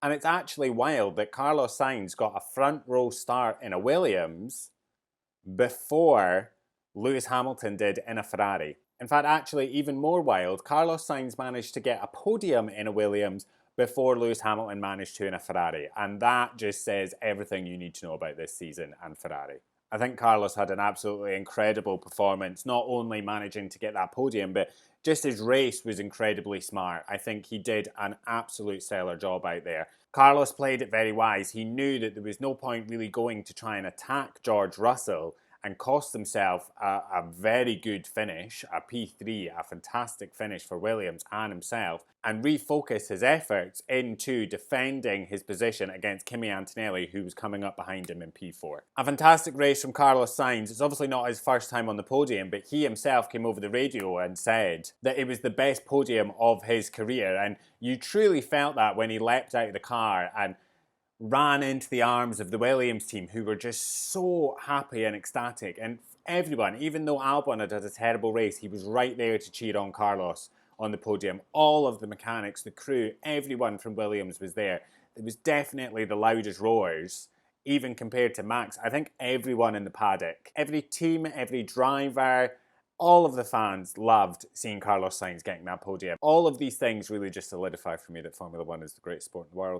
And it's actually wild that Carlos Sainz got a front row start in a Williams before Lewis Hamilton did in a Ferrari. In fact, actually, even more wild, Carlos Sainz managed to get a podium in a Williams before Lewis Hamilton managed to in a Ferrari. And that just says everything you need to know about this season and Ferrari. I think Carlos had an absolutely incredible performance, not only managing to get that podium, but just his race was incredibly smart. I think he did an absolute stellar job out there. Carlos played it very wise. He knew that there was no point really going to try and attack George Russell and cost himself a very good finish, a P3, a fantastic finish for Williams and himself, and refocus his efforts into defending his position against Kimi Antonelli, who was coming up behind him in P4. A fantastic race from Carlos Sainz. It's obviously not his first time on the podium, but he himself came over the radio and said that it was the best podium of his career, and you truly felt that when he leapt out of the car and ran into the arms of the Williams team, who were just so happy and ecstatic. And everyone, even though Albon had a terrible race, he was right there to cheer on Carlos on the podium. All of the mechanics, the crew, everyone from Williams was there. It was definitely the loudest roars, even compared to Max. I think everyone in the paddock, every team, every driver, all of the fans loved seeing Carlos Sainz getting that podium. All of these things really just solidify for me that Formula One is the greatest sport in the world.